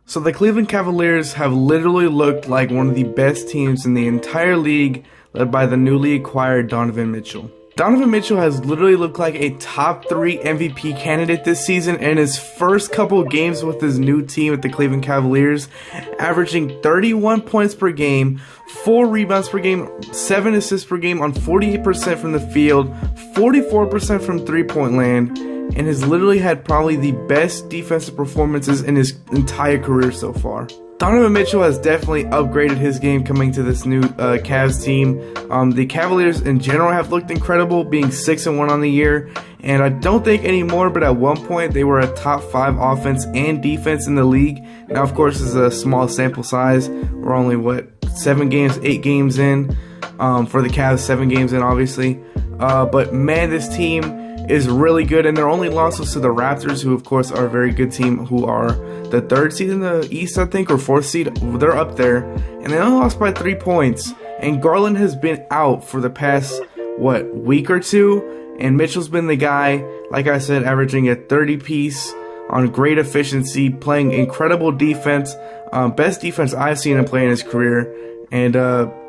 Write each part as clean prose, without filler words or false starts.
So the Cleveland Cavaliers have literally looked like one of the best teams in the entire league, led by the newly acquired Donovan Mitchell. Donovan Mitchell has literally looked like a top 3 MVP candidate this season in his first couple of games with his new team at the Cleveland Cavaliers, averaging 31 points per game, 4 rebounds per game, 7 assists per game on 48% from the field, 44% from three-point land, and has literally had probably the best defensive performances in his entire career so far. Donovan Mitchell has definitely upgraded his game coming to this new Cavs team. The Cavaliers in general have looked incredible, being 6-1 on the year, and I don't think anymore, but at one point they were a top 5 offense and defense in the league. Now, of course, this is a small sample size. We're only, 8 games in for the Cavs, 7 games in, obviously. But man, this team is really good, and their only losses to the Raptors, who of course are a very good team, who are the 3rd seed in the East, I think, or 4th seed. They're up there, and they only lost by 3 points. And Garland has been out for the past week or two, and Mitchell's been the guy, like I said, averaging a 30 piece on great efficiency, playing incredible defense, best defense I've seen him play in his career. And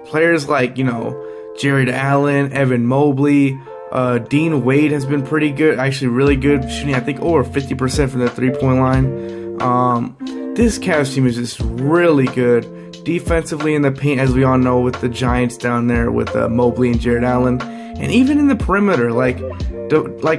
players like Jared Allen, Evan Mobley, Dean Wade has been pretty good, actually really good, shooting I think over 50% from the 3-point line. This Cavs team is just really good defensively in the paint, as we all know, with the Giants down there with Mobley and Jared Allen, and even in the perimeter, like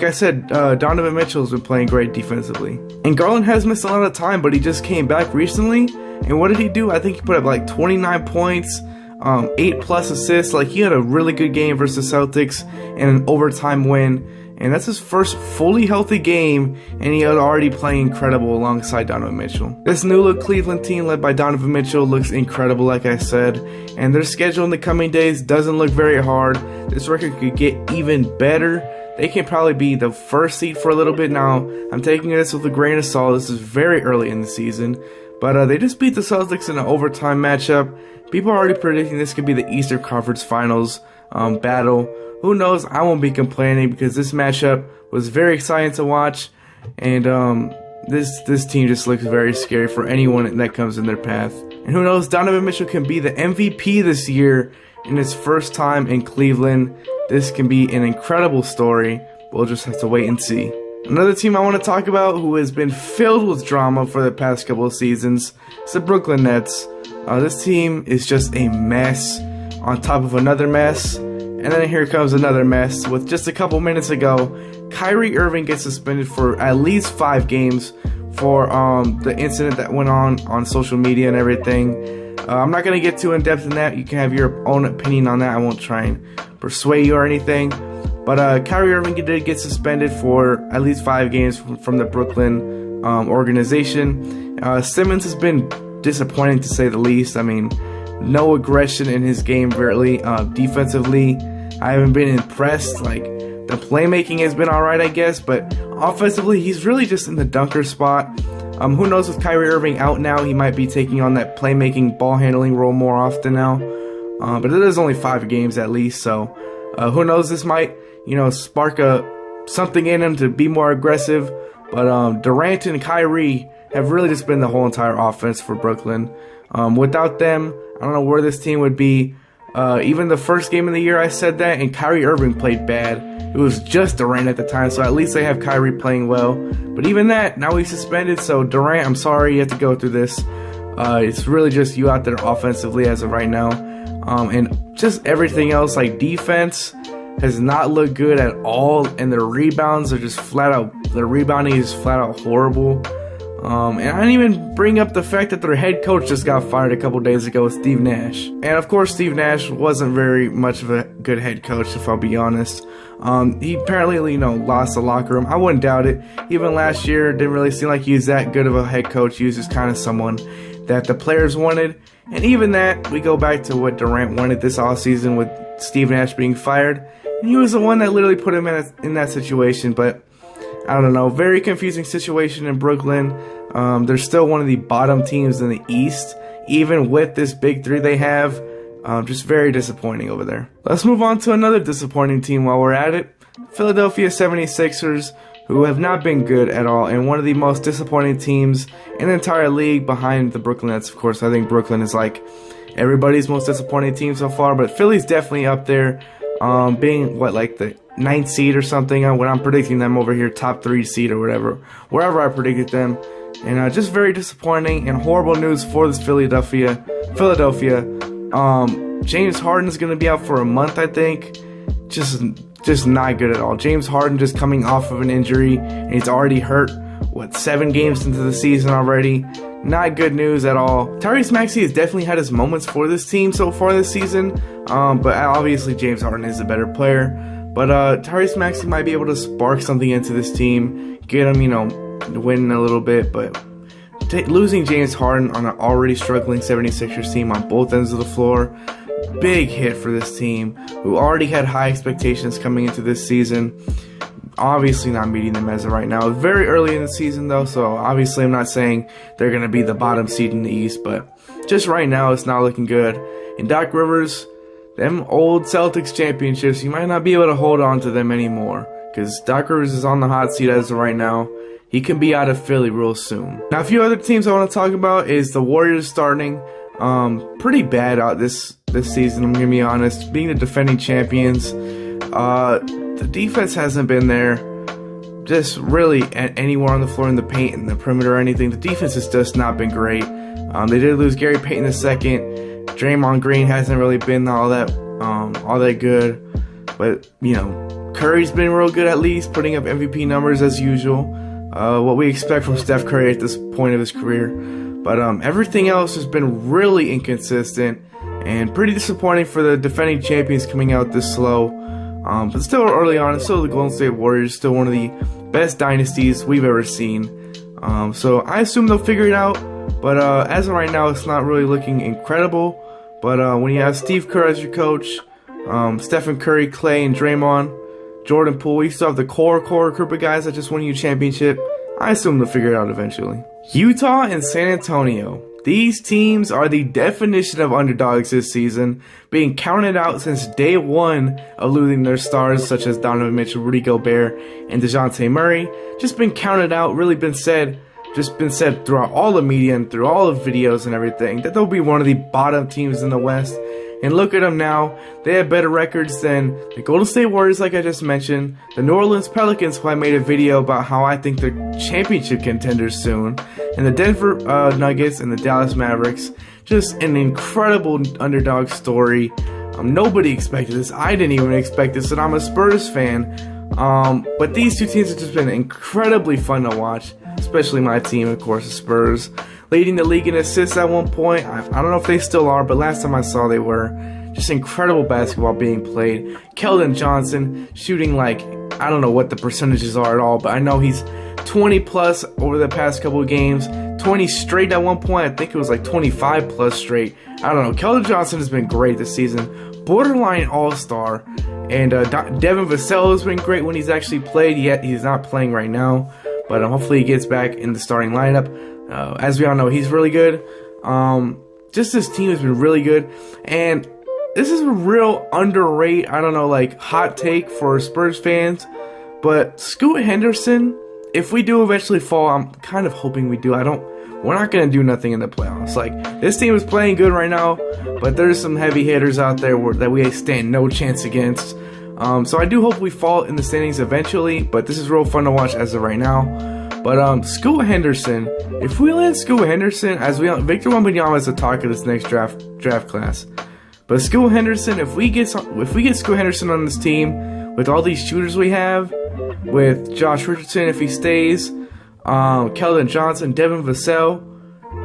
I said, Donovan Mitchell's been playing great defensively. And Garland has missed a lot of time, but he just came back recently, and what did he do? I think he put up 29 points, 8+ assists. He had a really good game versus Celtics and an overtime win, and that's his first fully healthy game, and he was already playing incredible alongside Donovan Mitchell. This new look Cleveland team led by Donovan Mitchell looks incredible, like I said, and their schedule in the coming days doesn't look very hard. This record could get even better. They can probably be the 1st seed for a little bit now. I'm taking this with a grain of salt. This is very early in the season, but they just beat the Celtics in an overtime matchup. People are already predicting this could be the Eastern Conference Finals battle. Who knows? I won't be complaining because this matchup was very exciting to watch, and this team just looks very scary for anyone that comes in their path. And who knows? Donovan Mitchell can be the MVP this year in his first time in Cleveland. This can be an incredible story. We'll just have to wait and see. Another team I want to talk about who has been filled with drama for the past couple of seasons is the Brooklyn Nets. This team is just a mess on top of another mess, and then here comes another mess. With just a couple minutes ago, Kyrie Irving gets suspended for at least 5 games for the incident that went on social media and everything. I'm not going to get too in depth in that. You can have your own opinion on that. I won't try and persuade you or anything. But Kyrie Irving did get suspended for at least 5 games from the Brooklyn organization. Simmons has been disappointing to say the least. I mean, no aggression in his game really. Defensively, I haven't been impressed. The playmaking has been alright, I guess, but offensively, he's really just in the dunker spot. Who knows, with Kyrie Irving out now, he might be taking on that playmaking, ball handling role more often now. But it is only 5 games at least, so who knows, this might, spark something in him to be more aggressive. But Durant and Kyrie have really just been the whole entire offense for Brooklyn. Without them, I don't know where this team would be. Even the first game of the year I said that, and Kyrie Irving played bad. It was just Durant at the time, so at least they have Kyrie playing well. But even that, now he's suspended, so Durant, I'm sorry you have to go through this. It's really just you out there offensively as of right now. And just everything else, defense has not looked good at all, and their rebounds are just flat out, their rebounding is flat out horrible. And I didn't even bring up the fact that their head coach just got fired a couple days ago, Steve Nash. And of course, Steve Nash wasn't very much of a good head coach, if I'll be honest. He apparently, lost the locker room. I wouldn't doubt it. Even last year, didn't really seem like he was that good of a head coach. He was just kind of someone that the players wanted. And even that, we go back to what Durant wanted this offseason with Steve Nash being fired. And he was the one that literally put him in that situation, but I don't know, very confusing situation in Brooklyn. They're still one of the bottom teams in the East, even with this big 3 they have. Just very disappointing over there. Let's move on to another disappointing team while we're at it. Philadelphia 76ers, who have not been good at all, and one of the most disappointing teams in the entire league behind the Brooklyn Nets. Of course, I think Brooklyn is like everybody's most disappointing team so far, but Philly's definitely up there, being like the 9th seed or something when I'm predicting them over here, top 3 seed or wherever I predicted them. And just very disappointing and horrible news for this Philadelphia. James Harden's going to be out for a month, I think. Just not good at all. James Harden just coming off of an injury, and he's already hurt, 7 games into the season already. Not good news at all. Tyrese Maxey has definitely had his moments for this team so far this season, but obviously James Harden is a better player. But Tyrese Maxey might be able to spark something into this team, get him, winning a little bit, but losing James Harden on an already struggling 76ers team on both ends of the floor, big hit for this team, who already had high expectations coming into this season. Obviously not meeting them as of right now. Very early in the season though, so obviously I'm not saying they're going to be the bottom seed in the East, but just right now it's not looking good. And Doc Rivers, them old Celtics championships, you might not be able to hold on to them anymore, because Doc Rivers is on the hot seat as of right now. He can be out of Philly real soon. Now, a few other teams I want to talk about is the Warriors starting pretty bad out this season, I'm going to be honest. Being the defending champions, the defense hasn't been there. Just really anywhere on the floor in the paint, in the perimeter or anything. The defense has just not been great. They did lose Gary Payton II. Draymond Green hasn't really been all that good. But, Curry's been real good at least, putting up MVP numbers as usual. What we expect from Steph Curry at this point of his career. But everything else has been really inconsistent and pretty disappointing for the defending champions coming out this slow. But still early on, still the Golden State Warriors, still one of the best dynasties we've ever seen. So I assume they'll figure it out. But as of right now, it's not really looking incredible. But when you have Steve Kerr as your coach, Stephen Curry, Clay, and Draymond, Jordan Poole, you still have the core group of guys that just won you a championship. I assume they'll figure it out eventually. Utah and San Antonio. These teams are the definition of underdogs this season, being counted out since day one of losing their stars such as Donovan Mitchell, Rudy Gobert, and DeJounte Murray. Just been counted out, really been said throughout all the media and through all the videos and everything that they'll be one of the bottom teams in the West. And look at them now. They have better records than the Golden State Warriors, like I just mentioned, the New Orleans Pelicans, who I made a video about how I think they're championship contenders soon, and the Denver Nuggets and the Dallas Mavericks. Just an incredible underdog story. Nobody expected this. I didn't even expect this, and I'm a Spurs fan. But these two teams have just been incredibly fun to watch, especially my team, of course, the Spurs. Leading the league in assists at one point. I don't know if they still are, but last time I saw they were. Just incredible basketball being played. Keldon Johnson shooting like, I don't know what the percentages are at all, but I know he's 20 plus over the past couple of games. 20 straight at one point. I think it was like 25 plus straight. I don't know. Keldon Johnson has been great this season. Borderline all-star. And Devin Vassell has been great when he's actually played, yet he's not playing right now. But hopefully he gets back in the starting lineup. As we all know, he's really good. Just this team has been really good. And this is a real underrated, I don't know, like hot take for Spurs fans. But Scoot Henderson, if we do eventually fall, I'm kind of hoping we do. We're not going to do nothing in the playoffs. Like, this team is playing good right now, but there's some heavy hitters out there that we stand no chance against. So I do hope we fall in the standings eventually, but this is real fun to watch as of right now. But Scoot Henderson, if we land Scoot Henderson, Victor Wembanyama is the talk of this next draft class. But Scoot Henderson, if we get Scoot Henderson on this team with all these shooters we have, with Josh Richardson if he stays, Keldon Johnson, Devin Vassell,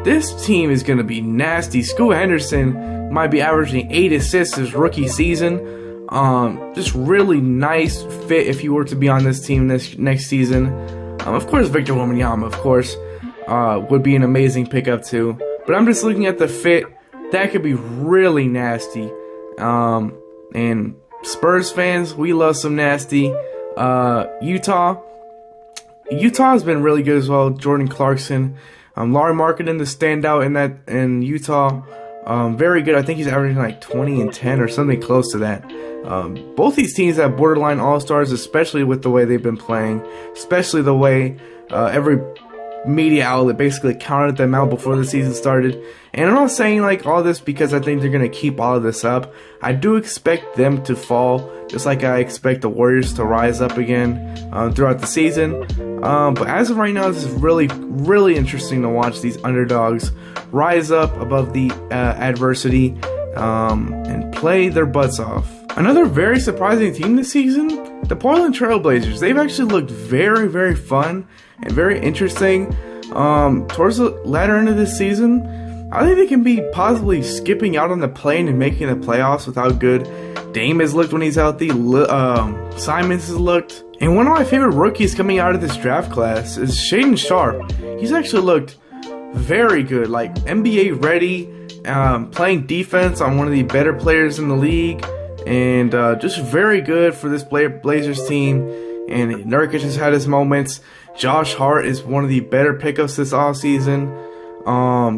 this team is going to be nasty. Scoot Henderson might be averaging 8 assists his rookie season. Just really nice fit if he were to be on this team next season. Of course, Victor Wembanyama, of course, would be an amazing pickup too. But I'm just looking at the fit. That could be really nasty. And Spurs fans, we love some nasty. Utah has been really good as well. Jordan Clarkson, Lauri Markkanen, the standout in Utah. Very good. I think he's averaging like 20 and 10 or something close to that. Both these teams have borderline all-stars, especially with the way they've been playing, especially the way every media outlet basically counted them out before the season started. And I'm not saying like all this because I think they're going to keep all of this up. I do expect them to fall, just like I expect the Warriors to rise up again throughout the season. But as of right now, this is really interesting to watch these underdogs rise up above the adversity and play their butts off. Another very surprising team this season, the Portland Trail Blazers. They've actually looked very fun and very interesting towards the latter end of this season. I think they can be possibly skipping out on the plane and making the playoffs with how good Dame has looked when he's healthy, Simons has looked. And one of my favorite rookies coming out of this draft class is Shaedon Sharpe. He's actually looked very good, like NBA ready, playing defense on one of the better players in the league, and just very good for this Blazers team. And Nurkic has had his moments. Josh Hart is one of the better pickups this offseason.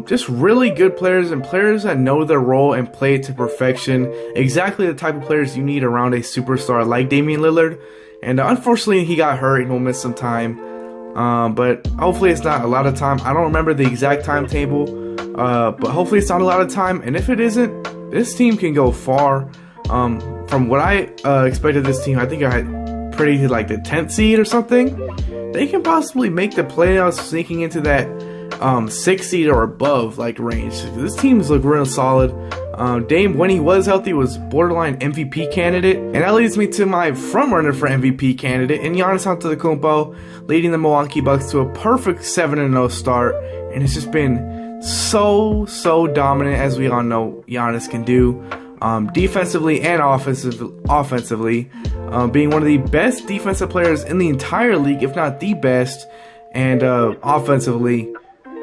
Just really good players and players that know their role and play it to perfection. Exactly the type of players you need around a superstar like Damian Lillard. And unfortunately, he got hurt and will miss some time. But hopefully it's not a lot of time. I don't remember the exact timetable, but hopefully it's not a lot of time. And if it isn't, this team can go far. From what I expected this team, I think I had predicted like the 10th seed or something. They can possibly make the playoffs, sneaking into that 6th seed or above like range. This team's look real solid. Dame, when he was healthy, was borderline MVP candidate, and that leads me to my front runner for MVP candidate, and Giannis Antetokounmpo, leading the Milwaukee Bucks to a perfect 7-0 start, and it's just been so dominant, as we all know Giannis can do, defensively and offensively, being one of the best defensive players in the entire league, if not the best, and offensively,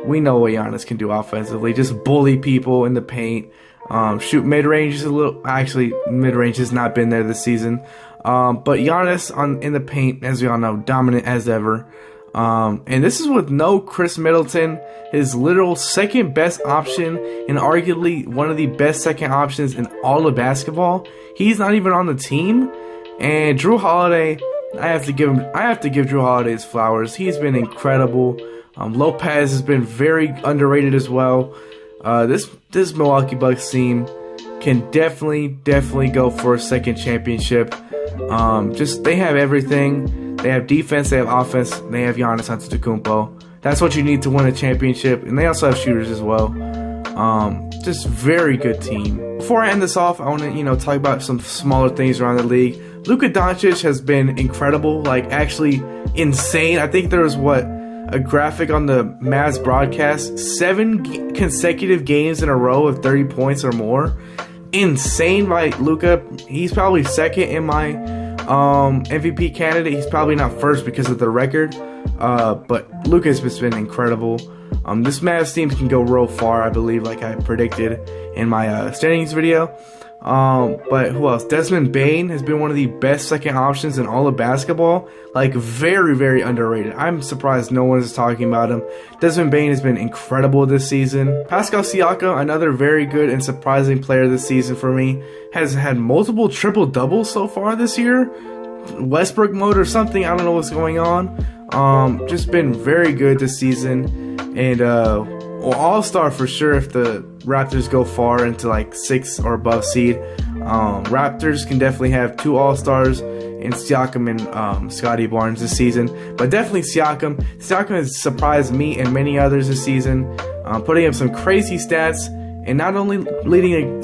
we know what Giannis can do offensively. Just bully people in the paint. Shoot mid-range is a little... Actually, mid-range has not been there this season. But Giannis in the paint, as we all know, dominant as ever. And this is with no Chris Middleton, his literal second best option and arguably one of the best second options in all of basketball. He's not even on the team. And Drew Holiday, I have to give Drew Holiday his flowers. He's been incredible. Lopez has been very underrated as well. This Milwaukee Bucks team can definitely go for a second championship. They have everything. They have defense, they have offense, they have Giannis Antetokounmpo. That's what you need to win a championship, and they also have shooters as well. Just very good team. Before I end this off, I want to talk about some smaller things around the league. Luka Doncic has been incredible, like actually insane. I think there was a graphic on the Mavs broadcast, 7 consecutive games in a row of 30 points or more. Insane by Luka. He's probably second in my MVP candidate. He's probably not first because of the record, but Luka's been incredible. This Mavs team can go real far, I believe, like I predicted in my standings video. But who else? Desmond Bane has been one of the best second options in all of basketball. Like, very underrated. I'm surprised no one is talking about him. Desmond Bane has been incredible this season. Pascal Siakam, another very good and surprising player this season for me, has had multiple triple-doubles so far this year. Westbrook mode or something, I don't know what's going on. Just been very good this season. And, all-star for sure if the Raptors go far into like 6 or above seed. Raptors can definitely have 2 all-stars in Siakam and Scotty Barnes this season, but definitely Siakam. Siakam has surprised me and many others this season, putting up some crazy stats, and not only leading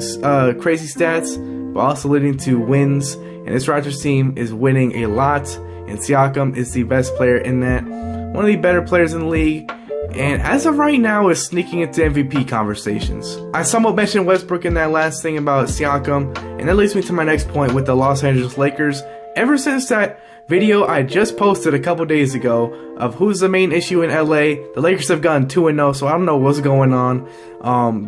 crazy stats, but also leading to wins. And this Raptors team is winning a lot, and Siakam is the best player in that, one of the better players in the league. And as of right now, is sneaking into MVP conversations. I somewhat mentioned Westbrook in that last thing about Siakam, and that leads me to my next point with the Los Angeles Lakers. Ever since that video I just posted a couple days ago of who's the main issue in LA, the Lakers have gone 2-0, so I don't know what's going on.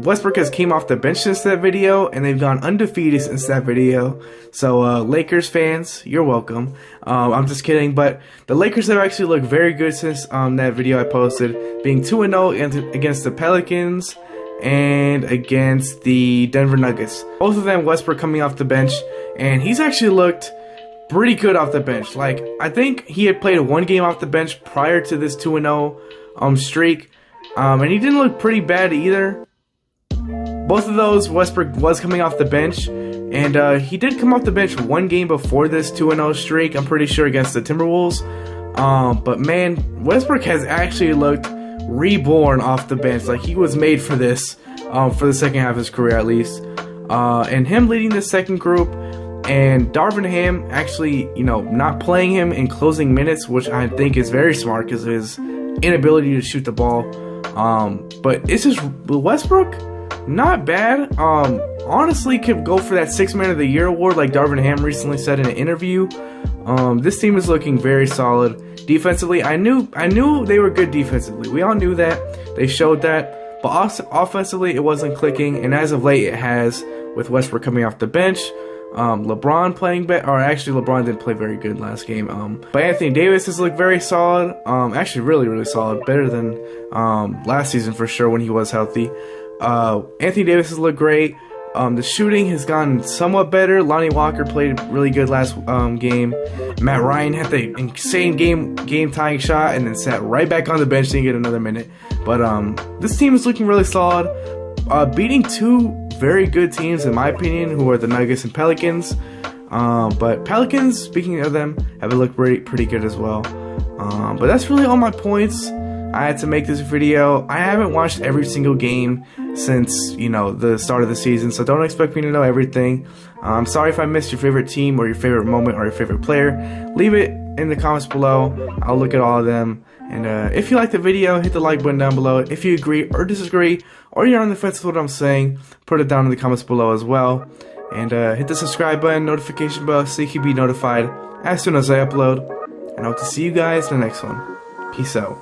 Westbrook has came off the bench since that video, and they've gone undefeated since that video. So Lakers fans, you're welcome. I'm just kidding, but the Lakers have actually looked very good since that video I posted, being 2-0 against the Pelicans, and against the Denver Nuggets. Both of them, Westbrook coming off the bench, and he's actually looked pretty good off the bench. Like, I think he had played one game off the bench prior to this 2-0 streak, and he didn't look pretty bad either. Both of those, Westbrook was coming off the bench, and he did come off the bench one game before this 2-0 streak, I'm pretty sure, against the Timberwolves. But man, Westbrook has actually looked reborn off the bench. Like, he was made for this, for the second half of his career at least. And him leading the second group, and Darvin Ham actually, you know, not playing him in closing minutes, which I think is very smart because of his inability to shoot the ball. But it's just Westbrook, not bad. Honestly, could go for that Sixth Man of the Year award, like Darvin Ham recently said in an interview. This team is looking very solid defensively. I knew they were good defensively. We all knew that. They showed that. But also offensively, it wasn't clicking, and as of late, it has, with Westbrook coming off the bench. LeBron playing better, or actually LeBron didn't play very good last game. But Anthony Davis has looked very solid. Actually really solid, better than last season for sure when he was healthy. Anthony Davis has looked great. The shooting has gotten somewhat better. Lonnie Walker played really good last game. Matt Ryan had the insane game tying shot and then sat right back on the bench, didn't get another minute. But this team is looking really solid, beating two very good teams in my opinion, who are the Nuggets and Pelicans. But Pelicans, speaking of them, have looked pretty good as well. But that's really all my points. I had to make this video. I haven't watched every single game since, you know, the start of the season, so don't expect me to know everything. I'm sorry if I missed your favorite team or your favorite moment or your favorite player. Leave it in the comments below. I'll look at all of them. And if you like the video, hit the like button down below. If you agree or disagree, or you're on the fence with what I'm saying, put it down in the comments below as well. And hit the subscribe button, notification bell, so you can be notified as soon as I upload. And I hope to see you guys in the next one. Peace out.